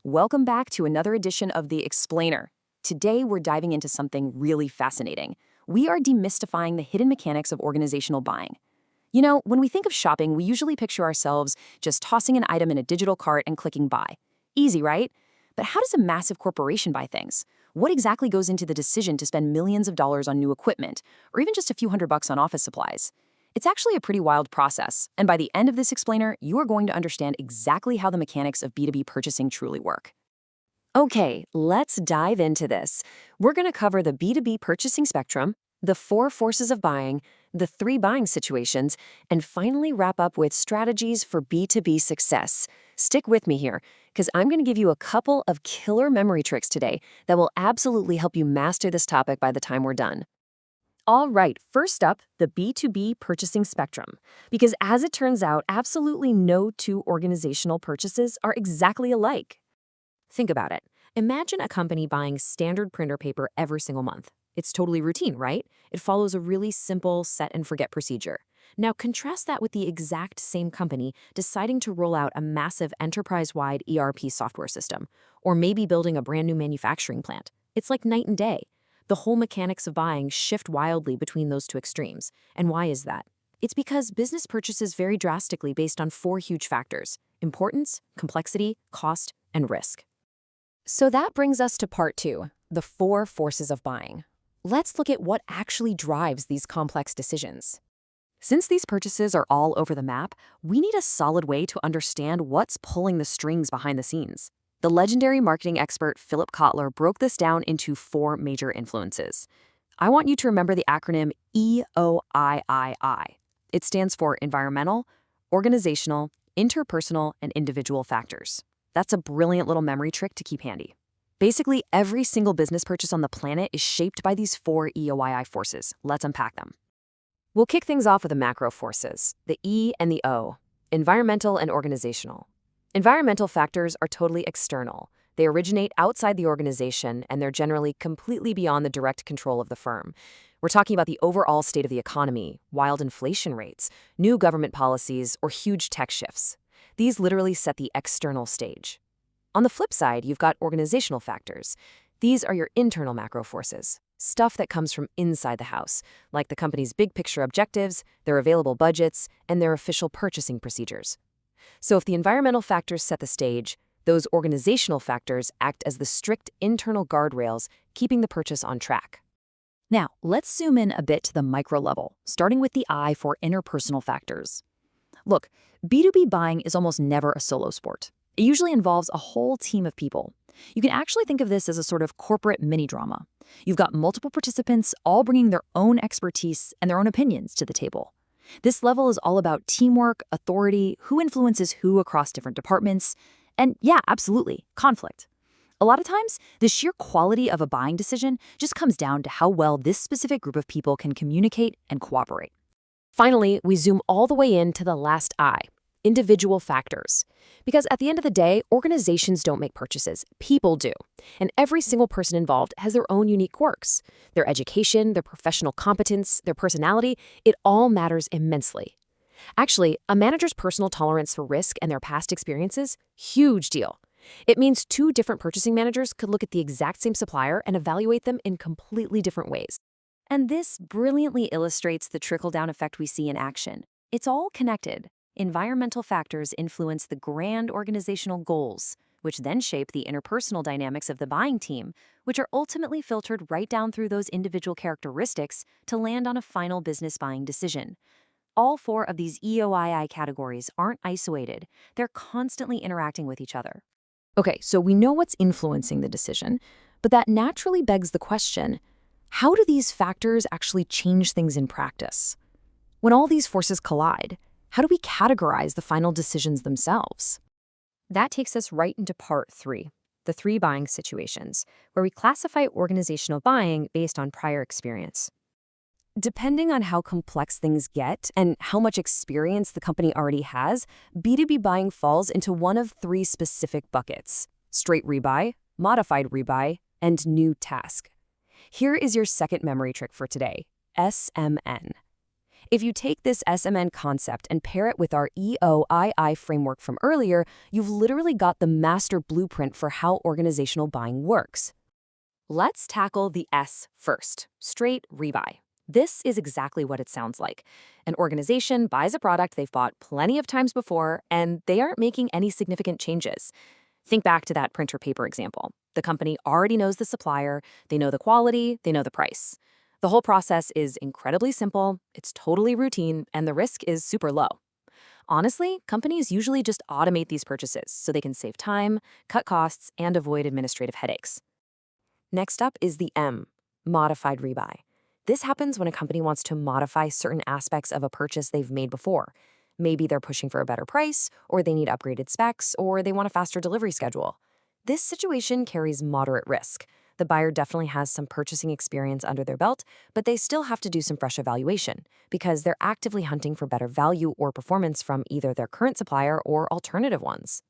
Welcome back to another edition of The Explainer. Today, we're diving into something really fascinating. We are demystifying the hidden mechanics of organizational buying. You know, when we think of shopping, we usually picture ourselves just tossing an item in a digital cart and clicking buy. Easy, right? But how does a massive corporation buy things? What exactly goes into the decision to spend millions of dollars on new equipment, or even just a few $100 on office supplies? It's actually a pretty wild process, and by the end of this explainer, you are going to understand exactly how the mechanics of B2B purchasing truly work. Okay, let's dive into this. We're going to cover the B2B purchasing spectrum, the 4 forces of buying, the 3 buying situations, and finally wrap up with strategies for B2B success. Stick with me here, because I'm going to give you a couple of killer memory tricks today that will absolutely help you master this topic by the time we're done. All right, first up, the B2B purchasing spectrum. Because as it turns out, absolutely no 2 organizational purchases are exactly alike. Think about it. Imagine a company buying standard printer paper every single month. It's totally routine, right? It follows a really simple set and forget procedure. Now contrast that with the exact same company deciding to roll out a massive enterprise-wide ERP software system, or maybe building a brand new manufacturing plant. It's like night and day. The whole mechanics of buying shift wildly between those 2 extremes. And why is that? It's because business purchases vary drastically based on 4 huge factors: importance, complexity, cost, and risk. So that brings us to part 2, the 4 forces of buying. Let's look at what actually drives these complex decisions. Since these purchases are all over the map, we need a solid way to understand what's pulling the strings behind the scenes. The legendary marketing expert Philip Kotler broke this down into 4 major influences. I want you to remember the acronym EOIII. It stands for environmental, organizational, interpersonal, and individual factors. That's a brilliant little memory trick to keep handy. Basically, every single business purchase on the planet is shaped by these 4 EOII forces. Let's unpack them. We'll kick things off with the macro forces, the E and the O, environmental and organizational. Environmental factors are totally external. They originate outside the organization, and they're generally completely beyond the direct control of the firm. We're talking about the overall state of the economy, wild inflation rates, new government policies, or huge tech shifts. These literally set the external stage. On the flip side, you've got organizational factors. These are your internal macro forces, stuff that comes from inside the house, like the company's big picture objectives, their available budgets, and their official purchasing procedures. So if the environmental factors set the stage, those organizational factors act as the strict internal guardrails, keeping the purchase on track. Now, let's zoom in a bit to the micro level, starting with the I for interpersonal factors. Look, B2B buying is almost never a solo sport. It usually involves a whole team of people. You can actually think of this as a sort of corporate mini-drama. You've got multiple participants all bringing their own expertise and their own opinions to the table. This level is all about teamwork, authority, who influences who across different departments, and yeah, absolutely, conflict. A lot of times, the sheer quality of a buying decision just comes down to how well this specific group of people can communicate and cooperate. Finally, we zoom all the way into the last I, individual factors. Because at the end of the day, organizations don't make purchases, people do. And every single person involved has their own unique quirks. Their education, their professional competence, their personality, it all matters immensely. Actually, a manager's personal tolerance for risk and their past experiences, huge deal. It means 2 different purchasing managers could look at the exact same supplier and evaluate them in completely different ways. And this brilliantly illustrates the trickle-down effect we see in action. It's all connected. Environmental factors influence the grand organizational goals, which then shape the interpersonal dynamics of the buying team, which are ultimately filtered right down through those individual characteristics to land on a final business buying decision. All 4 of these EOII categories aren't isolated. They're constantly interacting with each other. Okay, so we know what's influencing the decision, but that naturally begs the question, how do these factors actually change things in practice? When all these forces collide, how do we categorize the final decisions themselves? That takes us right into part 3, the 3 buying situations, where we classify organizational buying based on prior experience. Depending on how complex things get and how much experience the company already has, B2B buying falls into one of 3 specific buckets: straight rebuy, modified rebuy, and new task. Here is your second memory trick for today, SMN. If you take this SMN concept and pair it with our EOII framework from earlier, you've literally got the master blueprint for how organizational buying works. Let's tackle the S first, straight rebuy. This is exactly what it sounds like. An organization buys a product they've bought plenty of times before, and they aren't making any significant changes. Think back to that printer paper example. The company already knows the supplier, they know the quality, they know the price. The whole process is incredibly simple, it's totally routine, and the risk is super low. Honestly, companies usually just automate these purchases so they can save time, cut costs, and avoid administrative headaches. Next up is the M, modified rebuy. This happens when a company wants to modify certain aspects of a purchase they've made before. Maybe they're pushing for a better price, or they need upgraded specs, or they want a faster delivery schedule. This situation carries moderate risk. The buyer definitely has some purchasing experience under their belt, but they still have to do some fresh evaluation because they're actively hunting for better value or performance from either their current supplier or alternative ones.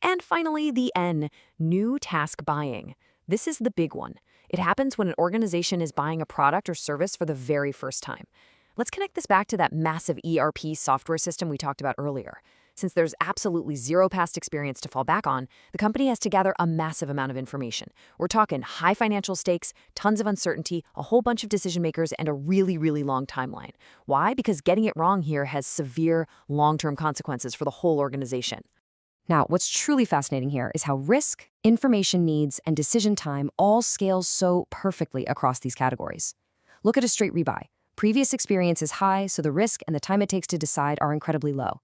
And finally, the N, new task buying. This is the big one. It happens when an organization is buying a product or service for the very first time. Let's connect this back to that massive ERP software system we talked about earlier. Since there's absolutely zero past experience to fall back on, the company has to gather a massive amount of information. We're talking high financial stakes, tons of uncertainty, a whole bunch of decision makers, and a really, really long timeline. Why? Because getting it wrong here has severe long-term consequences for the whole organization. Now, what's truly fascinating here is how risk, information needs, and decision time all scale so perfectly across these categories. Look at a straight rebuy. Previous experience is high, so the risk and the time it takes to decide are incredibly low.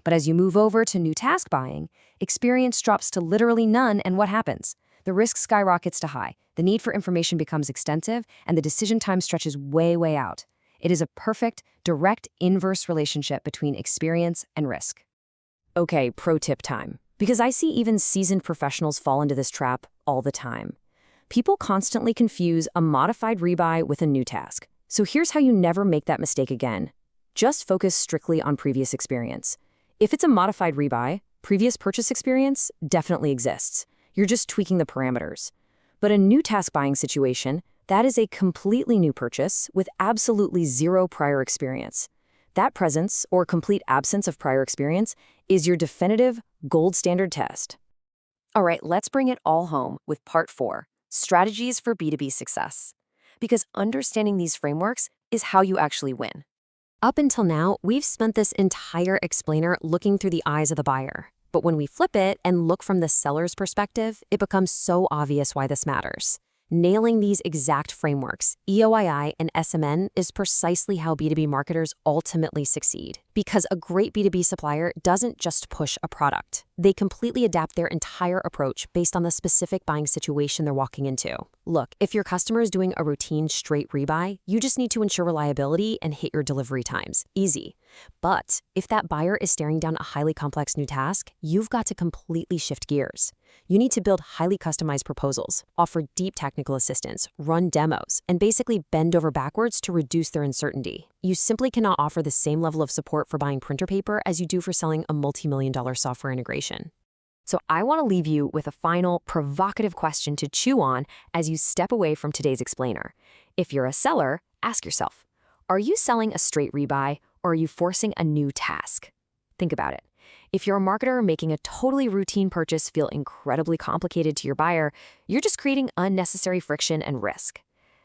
But as you move over to new task buying, experience drops to literally none, and what happens? The risk skyrockets to high, the need for information becomes extensive, and the decision time stretches way, way out. It is a perfect, direct, inverse relationship between experience and risk. Okay, pro tip time. Because I see even seasoned professionals fall into this trap all the time. People constantly confuse a modified rebuy with a new task. So here's how you never make that mistake again. Just focus strictly on previous experience. If it's a modified rebuy, previous purchase experience definitely exists. You're just tweaking the parameters. But a new task buying situation, that is a completely new purchase with absolutely zero prior experience. That presence, or complete absence of prior experience, is your definitive gold standard test. All right, let's bring it all home with part 4, strategies for B2B success. Because understanding these frameworks is how you actually win. Up until now, we've spent this entire explainer looking through the eyes of the buyer. But when we flip it and look from the seller's perspective, it becomes so obvious why this matters. Nailing these exact frameworks, EOII and SMN, is precisely how B2B marketers ultimately succeed. Because a great B2B supplier doesn't just push a product. They completely adapt their entire approach based on the specific buying situation they're walking into. Look, if your customer is doing a routine straight rebuy, you just need to ensure reliability and hit your delivery times. Easy. But if that buyer is staring down a highly complex new task, you've got to completely shift gears. You need to build highly customized proposals, offer deep technical assistance, run demos, and basically bend over backwards to reduce their uncertainty. You simply cannot offer the same level of support for buying printer paper as you do for selling a multi-million-dollar software integration. So I want to leave you with a final provocative question to chew on as you step away from today's explainer. If you're a seller, ask yourself, are you selling a straight rebuy or are you forcing a new task? Think about it. If you're a marketer making a totally routine purchase feel incredibly complicated to your buyer, you're just creating unnecessary friction and risk.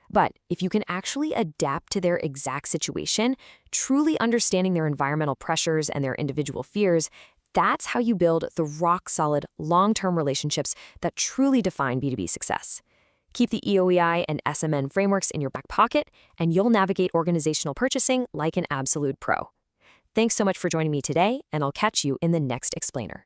But if you can actually adapt to their exact situation, truly understanding their environmental pressures and their individual fears, that's how you build the rock-solid, long-term relationships that truly define B2B success. Keep the EOEI and SMN frameworks in your back pocket, and you'll navigate organizational purchasing like an absolute pro. Thanks so much for joining me today, and I'll catch you in the next explainer.